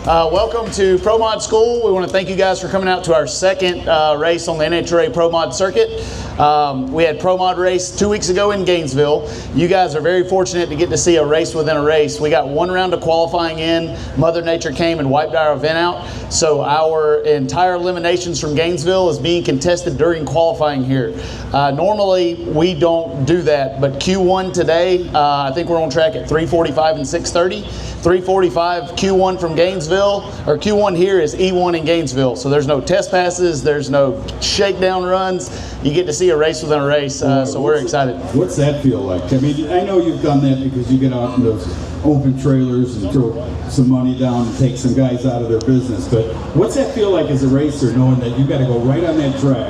Welcome to Pro Mod School. We want to thank you guys for coming out to our second race on the NHRA Pro Mod circuit. We had Pro Mod race 2 weeks ago in Gainesville. You guys are very fortunate to get to see a race within a race. We got one round of qualifying in. Mother Nature came and wiped our event out. So our entire eliminations from Gainesville is being contested during qualifying here. Normally we don't do that, but Q1 today, I think we're on track at 3:45 and 6:30. 3:45 Q1 from Gainesville, or Q1 here is E1 in Gainesville. So there's no test passes, there's no shakedown runs. You get to see a race within a race, so we're excited. What's that feel like? I mean, I know you've done that because you get out in those open trailers and throw some money down and take some guys out of their business, but what's that feel like as a racer, knowing that you got to go right on that track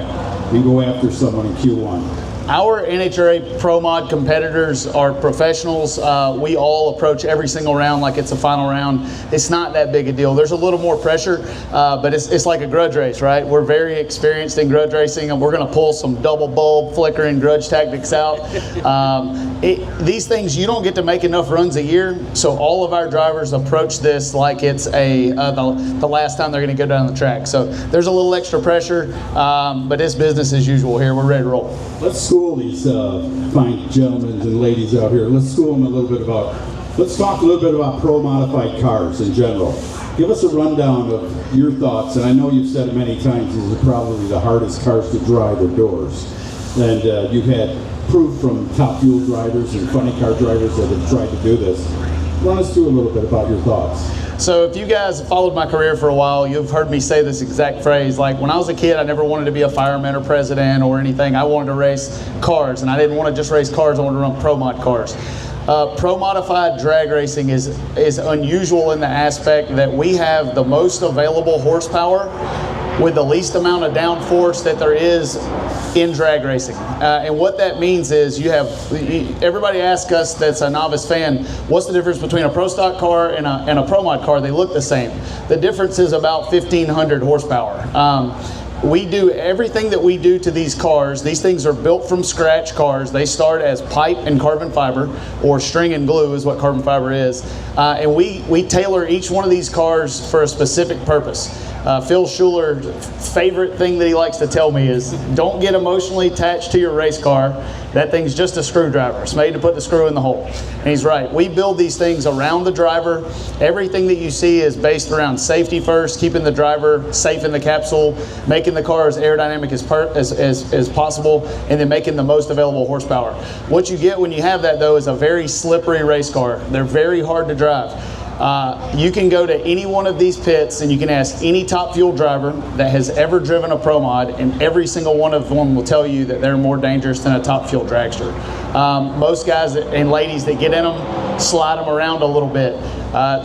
and go after someone in Q1? Our NHRA Pro Mod competitors are professionals. We all approach every single round like it's a final round. It's not that big a deal. There's a little more pressure, but it's like a grudge race, right? We're very experienced in grudge racing, and we're going to pull some double bulb flickering grudge tactics out. These things, you don't get to make enough runs a year, so all of our drivers approach this like it's the last time they're going to go down the track. So there's a little extra pressure, but it's business as usual here. We're ready to roll. Let's school these fine gentlemen and ladies out here. Let's school them a little bit about, let's talk a little bit about pro modified cars in general. Give us a rundown of your thoughts, and I know you've said it many times, these are probably the hardest cars to drive outdoors. And you've had proof from top fuel drivers and funny car drivers that have tried to do this. Run us through a little bit about your thoughts. So if you guys have followed my career for a while, you've heard me say this exact phrase. Like when I was a kid, I never wanted to be a fireman or president or anything. I wanted to race cars, and I didn't want to just race cars, I wanted to run pro mod cars. Pro modified drag racing is unusual in the aspect that we have the most available horsepower with the least amount of downforce that there is in drag racing. And what that means is everybody asks us that's a novice fan, what's the difference between a pro stock car and a pro mod car? They look the same. The difference is about 1,500 horsepower. We do everything that we do to these cars. These things are built from scratch cars. They start as pipe and carbon fiber, or string and glue is what carbon fiber is. And we tailor each one of these cars for a specific purpose. Phil Schuler's favorite thing that he likes to tell me is, don't get emotionally attached to your race car. That thing's just a screwdriver. It's made to put the screw in the hole. And he's right. We build these things around the driver. Everything that you see is based around safety first, keeping the driver safe in the capsule, making the car as aerodynamic as possible, and then making the most available horsepower. What you get when you have that, though, is a very slippery race car. They're very hard to drive. You can go to any one of these pits and you can ask any top fuel driver that has ever driven a pro mod, and every single one of them will tell you that they're more dangerous than a top fuel dragster. Most guys and ladies that get in them slide them around a little bit.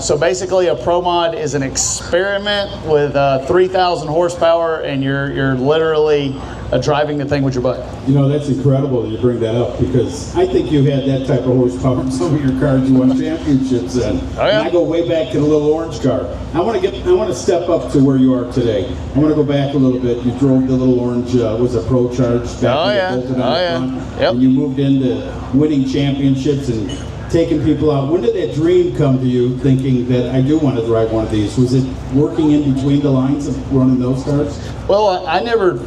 So basically a pro mod is an experiment with 3,000 horsepower, and you're literally driving the thing with your butt. You know, that's incredible that you bring that up, because I think you had that type of horsepower in some of your cars you won championships in. Oh, yeah. And I go way back to the little orange car. I want to step up to where you are today. I want to go back a little bit. You drove the little orange, was a Pro Charge back in the Bolton on the front. Yep. And you moved into winning championships and taking people out. When did that dream come to you, thinking that I do want to drive one of these? Was it working in between the lines of running those cars? Well, I never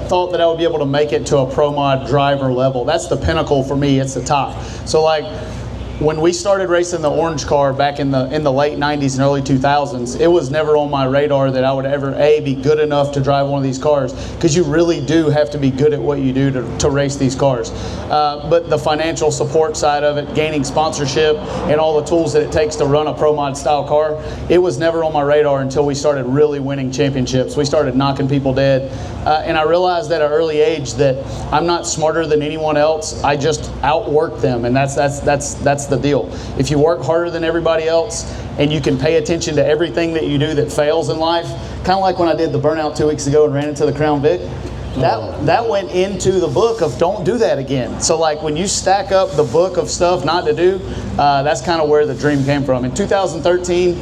thought that I would be able to make it to a pro mod driver level. That's the pinnacle for me. It's the top. So like when we started racing the orange car back in the late 90s and early 2000s, it was never on my radar that I would ever be good enough to drive one of these cars, because you really do have to be good at what you do to race these cars. But the financial support side of it, gaining sponsorship, and all the tools that it takes to run a pro mod style car, it was never on my radar until we started really winning championships. We started knocking people dead, and I realized at an early age that I'm not smarter than anyone else. I just outwork them, and that's the deal. If you work harder than everybody else and you can pay attention to everything that you do that fails in life, kind of like when I did the burnout 2 weeks ago and ran into the Crown Vic, that went into the book of don't do that again. So like when you stack up the book of stuff not to do, that's kind of where the dream came from. In 2013,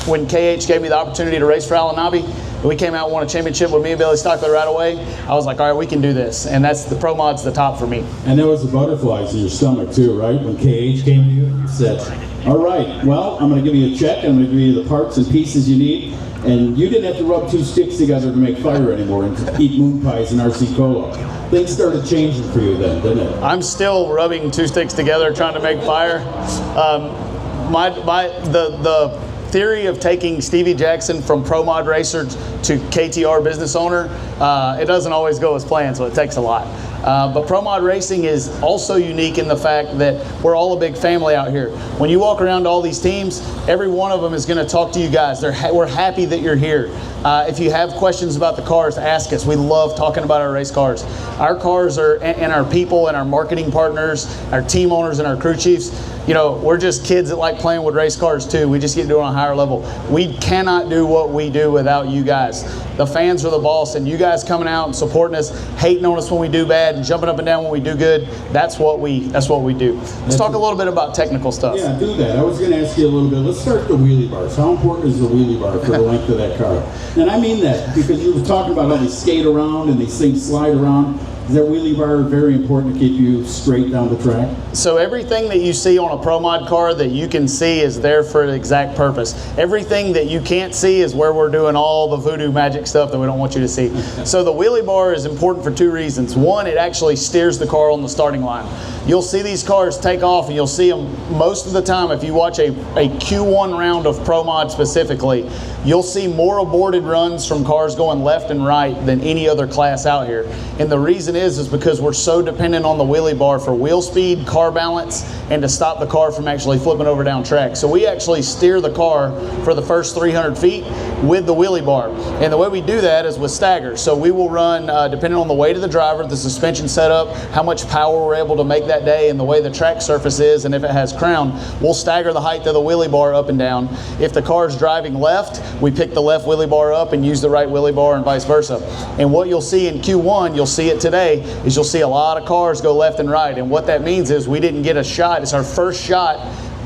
when KH gave me the opportunity to race for Alanabi, we came out and won a championship with me and Billy Stockley right away. I was like, all right, we can do this. And that's the pro mod's the top for me. And there was the butterflies in your stomach too, right? When KH came to you and said, All right, well, I'm going to give you a check. I'm going to give you the parts and pieces you need. And you didn't have to rub two sticks together to make fire anymore and to eat moon pies and RC Cola. Things started changing for you then, didn't it? I'm still rubbing two sticks together trying to make fire. The theory of taking Stevie Jackson from Pro Mod Racer to KTR business owner, it doesn't always go as planned, so it takes a lot. But Pro Mod Racing is also unique in the fact that we're all a big family out here. When you walk around to all these teams, every one of them is going to talk to you guys. We're happy that you're here. If you have questions about the cars, ask us. We love talking about our race cars. Our cars are, and our people and our marketing partners, our team owners and our crew chiefs, you know, we're just kids that like playing with race cars too. We just get to do it on a higher level. We cannot do what we do without you guys. The fans are the boss, and you guys coming out and supporting us, hating on us when we do bad and jumping up and down when we do good, that's what we do. Let's talk a little bit about technical stuff. Yeah, do that. I was going to ask you a little bit. Let's start with the wheelie bars. How important is the wheelie bar for the length of that car? And I mean that because you were talking about how they skate around and these things slide around. Is that wheelie bar very important to keep you straight down the track? So everything that you see on a Pro Mod car that you can see is there for an exact purpose. Everything that you can't see is where we're doing all the voodoo magic stuff that we don't want you to see. So the wheelie bar is important for two reasons. One, it actually steers the car on the starting line. You'll see these cars take off, and you'll see them most of the time. If you watch a Q1 round of Pro Mod specifically, you'll see more aborted runs from cars going left and right than any other class out here. And the reason is because we're so dependent on the wheelie bar for wheel speed, car balance, and to stop the car from actually flipping over down track. So we actually steer the car for the first 300 feet with the wheelie bar. And the way we do that is with stagger. So we will run, depending on the weight of the driver, the suspension setup, how much power we're able to make that day, and the way the track surface is, and if it has crown, we'll stagger the height of the wheelie bar up and down. If the car's driving left, we pick the left wheelie bar up and use the right wheelie bar, and vice versa. And what you'll see in Q1, you'll see it today, is you'll see a lot of cars go left and right. And what that means is we didn't get a shot. It's our first shot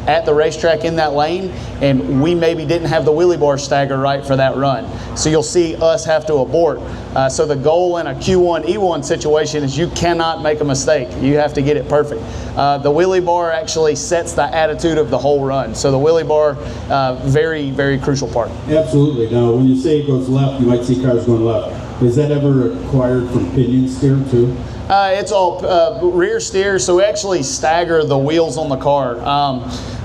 at the racetrack in that lane, and we maybe didn't have the wheelie bar stagger right for that run. So you'll see us have to abort. So the goal in a Q1 E1 situation is you cannot make a mistake. You have to get it perfect. The wheelie bar actually sets the attitude of the whole run. So the wheelie bar, very, very crucial part. Absolutely. Now, when you say it goes left, you might see cars going left. Is that ever acquired from pinion steer too? It's all rear steer, so we actually stagger the wheels on the car.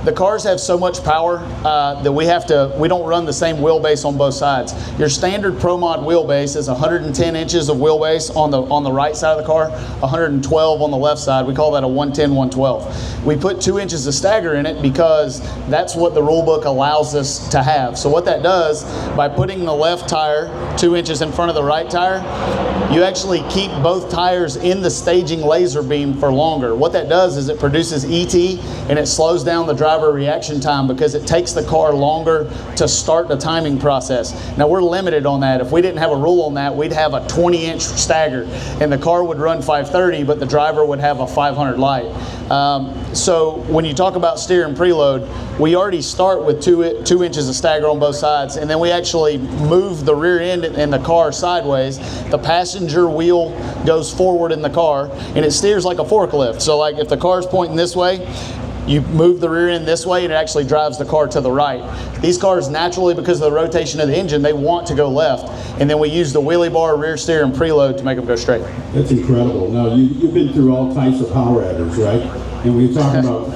The cars have so much power that we don't run the same wheelbase on both sides. Your standard Pro Mod wheelbase is 110 inches of wheelbase on the right side of the car, 112 on the left side. We call that a 110, 112. We put 2 inches of stagger in it because that's what the rule book allows us to have. So what that does, by putting the left tire 2 inches in front of the right tire, you actually keep both tires in the staging laser beam for longer. What that does is it produces ET, and it slows down the driver reaction time because it takes the car longer to start the timing process. Now we're limited on that. If we didn't have a rule on that, we'd have a 20-inch stagger, and the car would run 530, but the driver would have a 500 light. So when you talk about steer and preload, we already start with 2 inches of stagger on both sides, and then we actually move the rear end in the car sideways. The passenger wheel goes forward in the car, and it steers like a forklift. So like if the car's pointing this way, you move the rear end this way, and it actually drives the car to the right. These cars, naturally, because of the rotation of the engine, they want to go left, and then we use the wheelie bar, rear steer, and preload to make them go straight. That's incredible. Now, you've been through all types of power adders, right? And when you're talking about,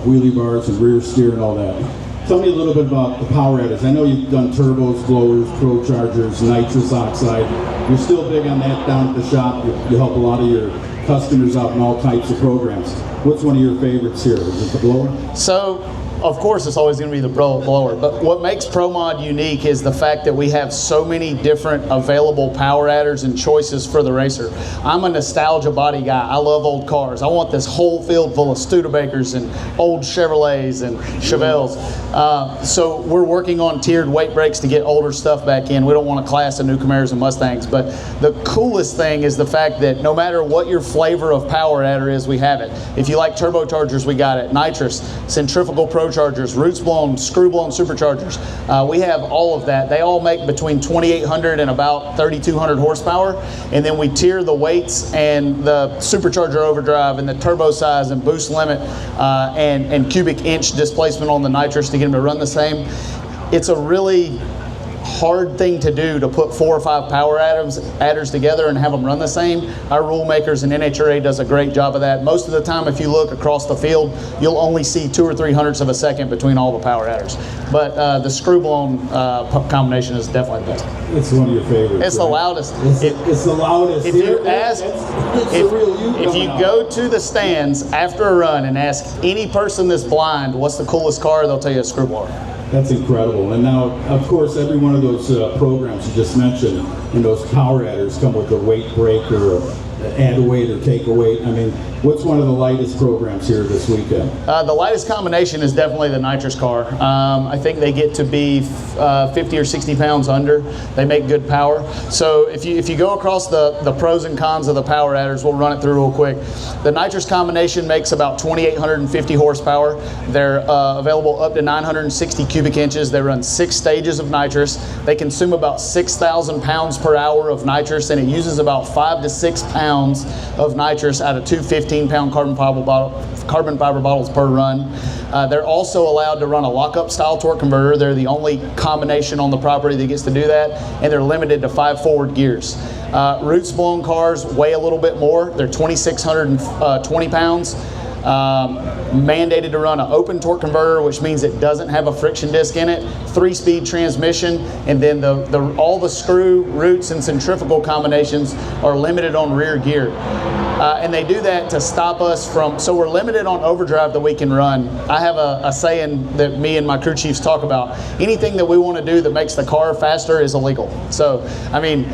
wheelie bars and rear steer and all that, tell me a little bit about the power adders. I know you've done turbos, blowers, pro chargers, nitrous oxide. You're still big on that down at the shop. You help a lot of your customers out in all types of programs. What's one of your favorites here? Is it the blower? So, of course, it's always going to be the blower, but what makes Pro Mod unique is the fact that we have so many different available power adders and choices for the racer. I'm a nostalgia body guy. I love old cars. I want this whole field full of Studebakers and old Chevrolets and Chevelles. So we're working on tiered weight brakes to get older stuff back in. We don't want a class of new Camaros and Mustangs, but the coolest thing is the fact that no matter what your flavor of power adder is, we have it. If you like turbochargers, we got it. Nitrous, centrifugal pro superchargers, roots blown, screw blown superchargers. We have all of that. They all make between 2,800 and about 3,200 horsepower. And then we tier the weights and the supercharger overdrive and the turbo size and boost limit and cubic inch displacement on the nitrous to get them to run the same. It's a really hard thing to do, to put 4 or 5 power adders together and have them run the same. Our rule makers and NHRA does a great job of that. Most of the time, if you look across the field, you'll only see 2 or 3 hundredths of a second between all the power adders. But the screw blown combination is definitely the best. It's one of your favorites. It's the loudest. It's the loudest. If you ask, if you go to the stands after a run and ask any person that's blind what's the coolest car, they'll tell you a screw blower. That's incredible. And now, of course, every one of those programs you just mentioned and those power adders come with a weight break or add a weight or take a weight. I mean, what's one of the lightest programs here this weekend? The lightest combination is definitely the nitrous car. I think they get to be 50 or 60 pounds under. They make good power. So if you go across the pros and cons of the power adders, we'll run it through real quick. The nitrous combination makes about 2,850 horsepower. They're available up to 960 cubic inches. They run 6 stages of nitrous. They consume about 6,000 pounds per hour of nitrous, and it uses about 5 to 6 pounds of nitrous out of 2 15-pound carbon fiber bottles per run. They're also allowed to run a lockup style torque converter. They're the only combination on the property that gets to do that, and they're limited to 5 forward gears. Roots blown cars weigh a little bit more. They're 2,620 pounds. Mandated to run an open torque converter, which means it doesn't have a friction disc in it, 3-speed transmission, and then all the screw, roots, and centrifugal combinations are limited on rear gear. And they do that to stop us from, so we're limited on overdrive that we can run. I have a saying that me and my crew chiefs talk about. Anything that we want to do that makes the car faster is illegal. So, I mean,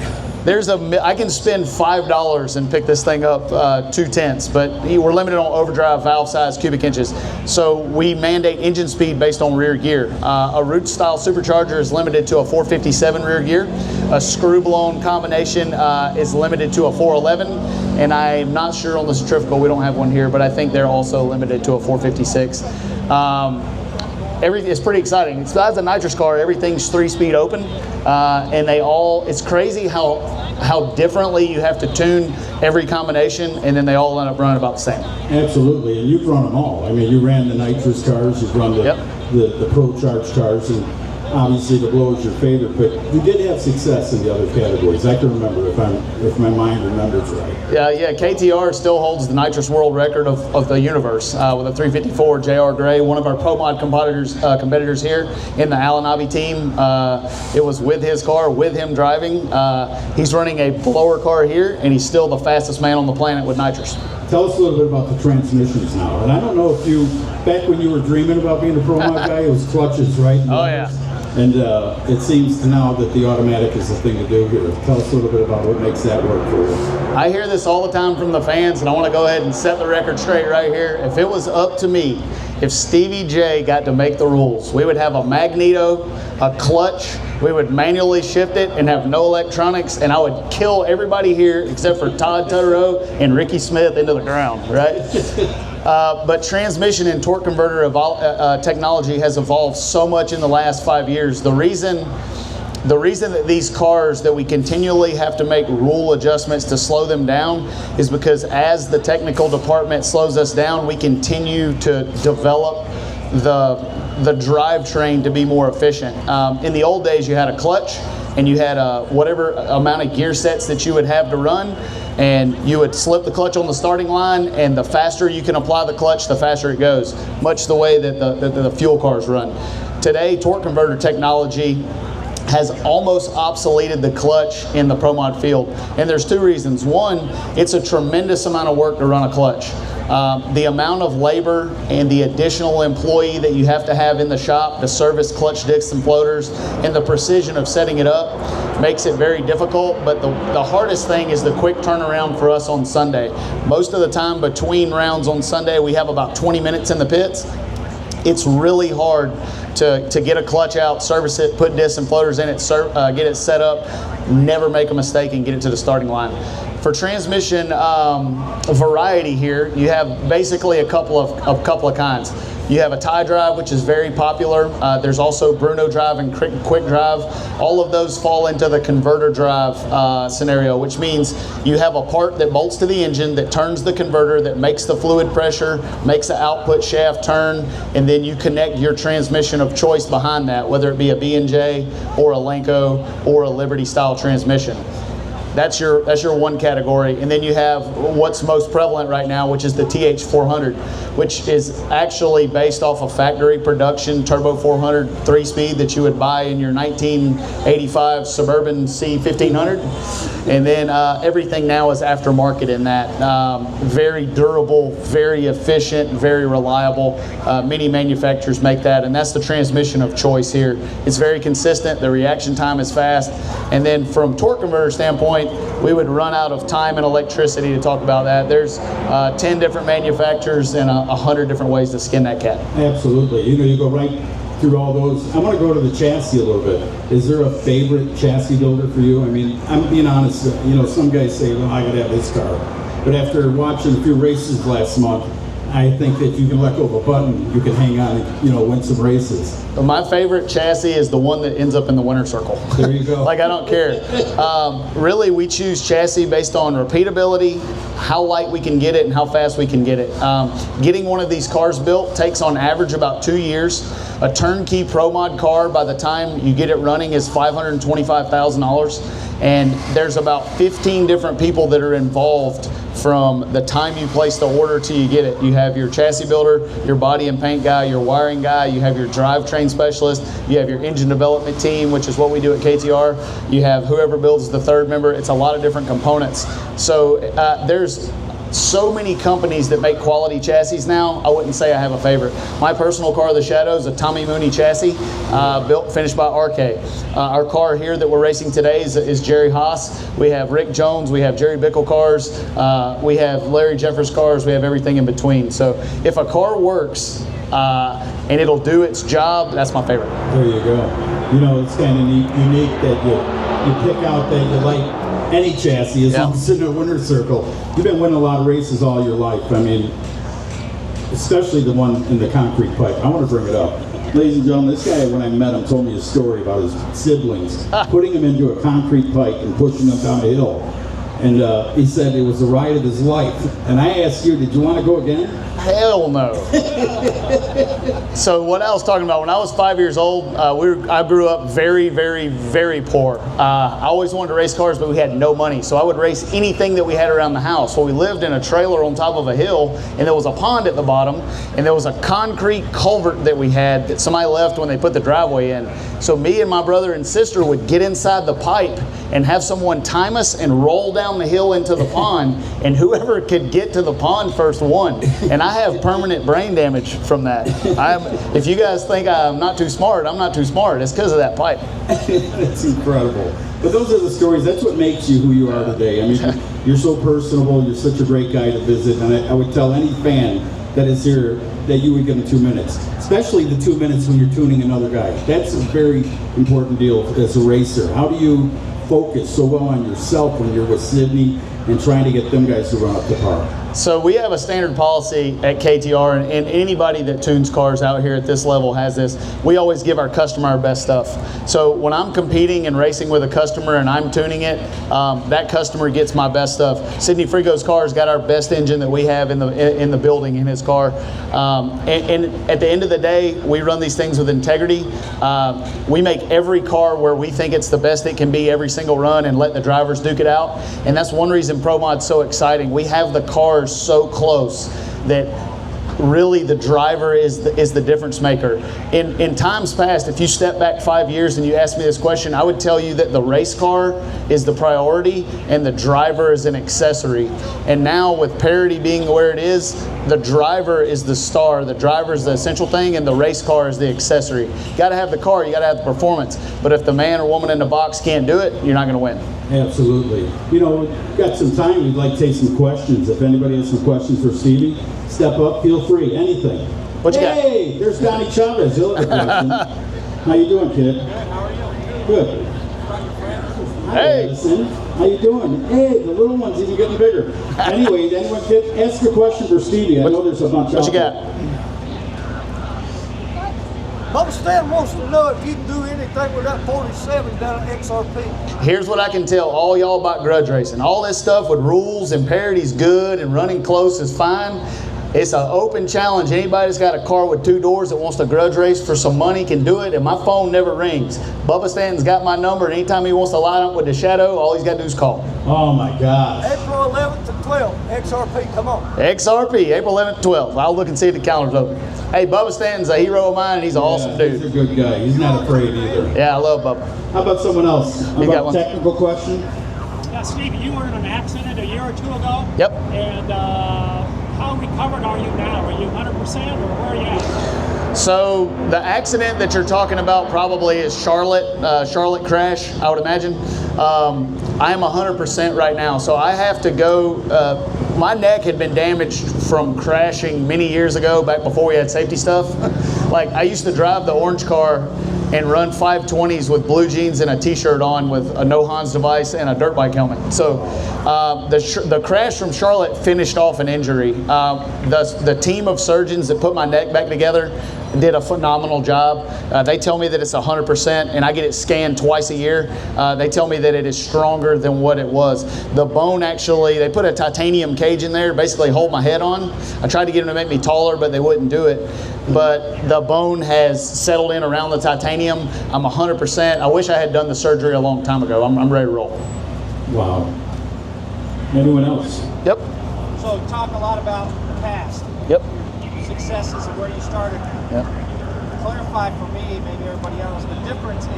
I can spend $5 and pick this thing up 2/10, but we're limited on overdrive, valve size, cubic inches. So we mandate engine speed based on rear gear. A root style supercharger is limited to a 457 rear gear. A screw blown combination is limited to a 411, and I'm not sure on the centrifugal, we don't have one here, but I think they're also limited to a 456. It's pretty exciting. Besides the nitrous car, everything's 3-speed open, and it's crazy how differently you have to tune every combination, and then they all end up running about the same. Absolutely, and you've run them all. I mean, you ran the nitrous cars, you've run the Pro Charge cars, and obviously the blow is your favorite, but you did have success in the other categories. I can remember if my mind remembers right. Yeah, KTR still holds the nitrous world record of the universe with a 354 JR Gray, one of our Pro Mod competitors here in the Alan Abbey team. It was with his car, with him driving. He's running a blower car here, and he's still the fastest man on the planet with nitrous. Tell us a little bit about the transmissions now. And I don't know if back when you were dreaming about being a Pro Mod guy, it was clutches, right? Oh, yeah. And it seems now that the automatic is the thing to do here. Tell us a little bit about what makes that work for you. I hear this all the time from the fans, and I want to go ahead and set the record straight right here. If it was up to me, if Stevie J got to make the rules, we would have a magneto, a clutch, we would manually shift it and have no electronics, and I would kill everybody here except for Todd Tutterow and Ricky Smith into the ground, right? But transmission and torque converter technology has evolved so much in the last 5 years. The reason that these cars, that we continually have to make rule adjustments to slow them down, is because as the technical department slows us down, we continue to develop the drivetrain to be more efficient. In the old days, you had a clutch, and you had whatever amount of gear sets that you would have to run, and you would slip the clutch on the starting line, and the faster you can apply the clutch, the faster it goes, much the way that the fuel cars run. Today, torque converter technology has almost obsoleted the clutch in the Pro Mod field, and there's 2 reasons. One, it's a tremendous amount of work to run a clutch. The amount of labor and the additional employee that you have to have in the shop to service clutch discs and floaters, and the precision of setting it up makes it very difficult. But the hardest thing is the quick turnaround for us on Sunday. Most of the time between rounds on Sunday, we have about 20 minutes in the pits. It's really hard to get a clutch out, service it, put discs and floaters in it, get it set up, never make a mistake, and get it to the starting line. For transmission variety here, you have basically a couple of kinds. You have a tie drive, which is very popular. There's also Bruno drive and quick drive. All of those fall into the converter drive scenario, which means you have a part that bolts to the engine that turns the converter, that makes the fluid pressure, makes the output shaft turn, and then you connect your transmission of choice behind that, whether it be a B&J or a Lenco or a Liberty style transmission. That's your one category. And then you have what's most prevalent right now, which is the TH400, which is actually based off of factory production turbo 400 3-speed that you would buy in your 1985 Suburban C1500. And then everything now is aftermarket in that. Very durable, very efficient, very reliable. Many manufacturers make that, and that's the transmission of choice here. It's very consistent, the reaction time is fast, and then from torque converter standpoint, we would run out of time and electricity to talk about that. There's 10 different manufacturers and 100 different ways to skin that cat. Absolutely. You know, you go right through all those. I want to go to the chassis a little bit. Is there a favorite chassis builder for you? I mean, I'm being honest, you know, some guys say, well, I gotta have this car. But after watching a few races last month, I think that you can let go of a button, you can hang on and, you know, win some races. My favorite chassis is the one that ends up in the winner's circle. There you go. Like, I don't care. Really, we choose chassis based on repeatability, how light we can get it, and how fast we can get it. Getting one of these cars built takes on average about 2 years. A turnkey Pro Mod car, by the time you get it running, is $525,000. And there's about 15 different people that are involved from the time you place the order till you get it. You have your chassis builder, your body and paint guy, your wiring guy, you have your drivetrain specialist, you have your engine development team, which is what we do at KTR. You have whoever builds the third member. It's a lot of different components. So there's so many companies that make quality chassis now. I wouldn't say I have a favorite. My personal car of the shadow is a Tommy Mooney chassis, finished by RK. Our car here that we're racing today is Jerry Haas. We have Rick Jones, we have Jerry Bickle cars, we have Larry Jeffers cars, we have everything in between. So if a car works and it'll do its job, that's my favorite. There you go. You know, it's kind of unique that you pick out that you like any chassis as long as it's in a winner's circle. You've been winning a lot of races all your life. I mean, especially the one in the concrete pipe. I want to bring it up. Ladies and gentlemen, this guy, when I met him, told me a story about his siblings putting him into a concrete pipe and pushing him down a hill. And he said it was the ride of his life. And I asked you, did you want to go again? Hell no. So what I was talking about, when I was 5 years old, I grew up very, very, very poor. I always wanted to race cars, but we had no money. So I would race anything that we had around the house. Well, we lived in a trailer on top of a hill, and there was a pond at the bottom, and there was a concrete culvert that we had that somebody left when they put the driveway in. So me and my brother and sister would get inside the pipe and have someone time us and roll down the hill into the pond, and whoever could get to the pond first won. And I have permanent brain damage from that. If you guys think I'm not too smart, I'm not too smart. It's because of that pipe. That's incredible. But those are the stories. That's what makes you who you are today. I mean, you're so personable. You're such a great guy to visit. And I would tell any fan that is here that you would give them 2 minutes, especially the 2 minutes when you're tuning another guy. That's a very important deal as a racer. How do you focus so well on yourself when you're with Sydney and trying to get them guys to run up the par? So we have a standard policy at KTR, and anybody that tunes cars out here at this level has this. We always give our customer our best stuff. So when I'm competing and racing with a customer and I'm tuning it, that customer gets my best stuff. Sidney Frigo's car's got our best engine that we have in the building in his car. And at the end of the day, we run these things with integrity. We make every car where we think it's the best it can be every single run and let the drivers duke it out. And that's one reason Pro Mod's so exciting. We have the cars so close that really the driver is the difference maker. In times past, if you step back 5 years and you ask me this question, I would tell you that the race car is the priority and the driver is an accessory. And now with parity being where it is, the driver is the star, the driver is the essential thing, and the race car is the accessory. You gotta have the car, you gotta have the performance. But if the man or woman in the box can't do it, you're not gonna win. Absolutely. You know, we've got some time. We'd like to take some questions. If anybody has some questions for Stevie, step up, feel free, anything. What you got? Hey, there's Donnie Chavez. He'll have a question. How you doing, kid? Good, how are you? Good. Hey. Madison. How you doing? Hey, the little one's even getting bigger. Anyway, anyone ask a question for Stevie? I know there's a bunch What out you there. got? Bubba Stan wants to know if you can do anything with that 47 down at XRP. Here's what I can tell all y'all about grudge racing. All this stuff with rules and parity's good and running close is fine. It's an open challenge. Anybody that's got a car with 2 doors that wants to grudge race for some money can do it, and my phone never rings. Bubba Stanton's got my number, and anytime he wants to line up with the shadow, all he's got to do is call. Oh my gosh. April 11th to 12th, XRP, come on. XRP, April 11th, 12th. I'll look and see if the calendar's open. Hey, Bubba Stanton's a hero of mine, and he's an awesome dude. He's a good guy. He's not afraid either. Yeah, I love Bubba. How about someone else? How You got about one? a technical question? Yeah, Stevie, you were in an accident a year or 2 ago. Yep. And how recovered are you now? Are you 100% or where are you at? So the accident that you're talking about probably is Charlotte crash, I would imagine. I am 100% right now, so I have to go. My neck had been damaged from crashing many years ago, back before we had safety stuff. Like, I used to drive the orange car and run 520s with blue jeans and a t-shirt on with a no Hans device and a dirt bike helmet. So the crash from Charlotte finished off an injury. The team of surgeons that put my neck back together did a phenomenal job. They tell me that it's 100%, and I get it scanned twice a year. They tell me that it is stronger than what it was. The bone actually, they put a titanium cage in there, basically hold my head on. I tried to get them to make me taller, but they wouldn't do it. But the bone has settled in around the titanium. I'm 100%. I wish I had done the surgery a long time ago. I'm ready to roll. Wow. Anyone else? Yep. So talk a lot about the past, Yep. successes and where you started. Yep. Clarify for me, maybe everybody else, the difference in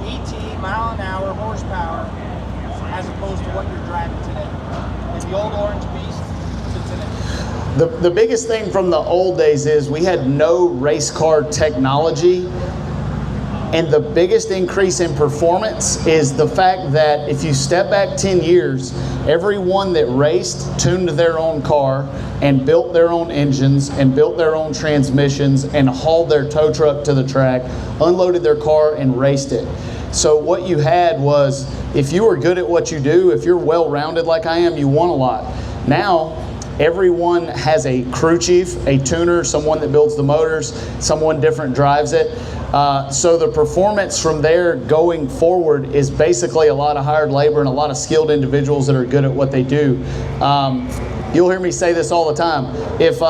ET, mile an hour, horsepower, as opposed to what you're driving today. And the old Orange Beast to today. The biggest thing from the old days is we had no race car technology, and the biggest increase in performance is the fact that if you step back 10 years, everyone that raced tuned their own car and built their own engines and built their own transmissions and hauled their tow truck to the track, unloaded their car and raced it. So what you had was, if you were good at what you do, if you're well-rounded like I am, you won a lot. Now, everyone has a crew chief, a tuner, someone that builds the motors, someone different drives it. So the performance from there going forward is basically a lot of hired labor and a lot of skilled individuals that are good at what they do. You'll hear me say this all the time. If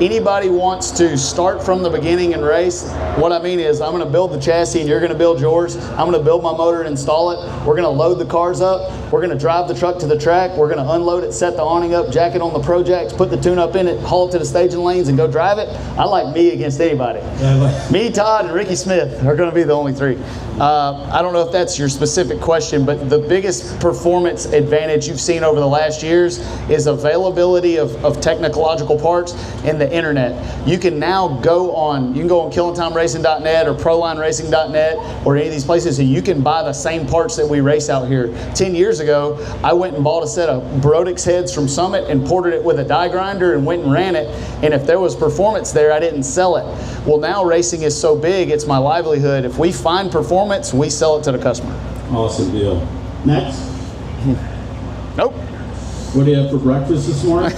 anybody wants to start from the beginning and race, what I mean is I'm going to build the chassis and you're going to build yours. I'm going to build my motor and install it. We're going to load the cars up. We're going to drive the truck to the track. We're going to unload it, set the awning up, jack it on the Projects, put the tune up in it, haul it to the staging lanes and go drive it. I like me against anybody. Me, Todd, and Ricky Smith are going to be the only 3. I don't know if that's your specific question, but the biggest performance advantage you've seen over the last years is availability of technological parts and the internet. You can now go on killintimeracing.net or prolineracing.net or any of these places, and you can buy the same parts that we race out here. 10 years ago, I went and bought a set of Brodix heads from Summit and ported it with a die grinder and went and ran it, and if there was performance there, I didn't sell it. Well, now racing is so big, it's my livelihood. If we find performance, we sell it to the customer. Awesome deal. Next. Nope. What do you have for breakfast this morning?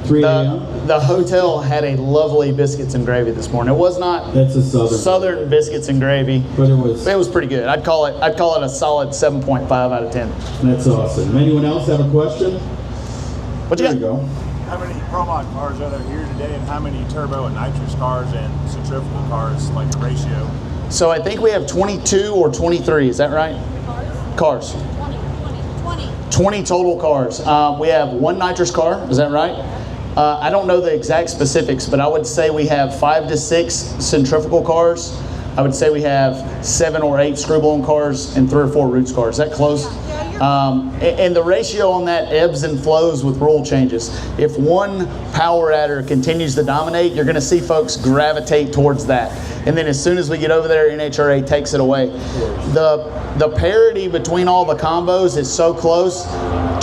3 a.m.? The hotel had a lovely biscuits and gravy this morning. It was not That's a Southern biscuits and gravy, but it was pretty good. I'd call it a solid 7.5 out of 10. That's awesome. Anyone else have a question? What you There got? you go. How many Pro Mod cars are there here today, and how many turbo and nitrous cars and centrifugal cars, like the ratio? So I think we have 22 or 23. Is that right? Cars. 20 total cars. We have 1 nitrous car. Is that right? I don't know the exact specifics, but I would say we have 5 to 6 centrifugal cars. I would say we have 7 or 8 screw-blown cars and 3 or 4 roots cars. Is that close? And the ratio on that ebbs and flows with rule changes. If one power adder continues to dominate, you're going to see folks gravitate towards that. and then as soon as we get over there, NHRA takes it away. The parity between all the combos is so close.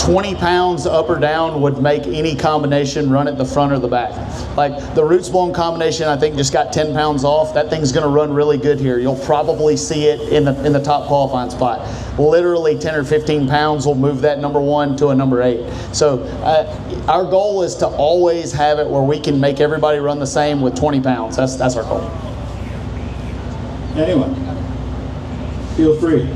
20 pounds up or down would make any combination run at the front or the back. Like the roots blown combination, I think just got 10 pounds off. That thing's going to run really good here. You'll probably see it in the top qualifying spot. Literally 10 or 15 pounds will move that number 1 to a number 8. So our goal is to always have it where we can make everybody run the same with 20 pounds. That's our goal. Anyone? Feel free.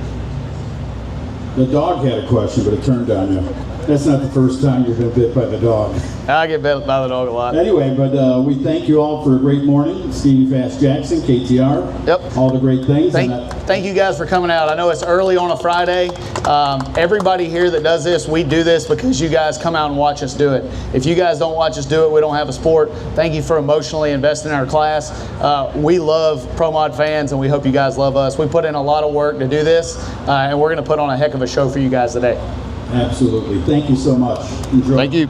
The dog had a question, but it turned on you. That's not the first time you've been bit by the dog. I get bit by the dog a lot. Anyway, but we thank you all for a great morning. Stevie Fast Jackson, KTR. Yep. All the great things. Thank you guys for coming out. I know it's early on a Friday. Everybody here that does this, we do this because you guys come out and watch us do it. If you guys don't watch us do it, we don't have a sport. Thank you for emotionally investing in our class. We love Pro Mod fans, and we hope you guys love us. We put in a lot of work to do this, and we're going to put on a heck of a show for you guys today. Absolutely. Thank you so much. Enjoy. Thank you.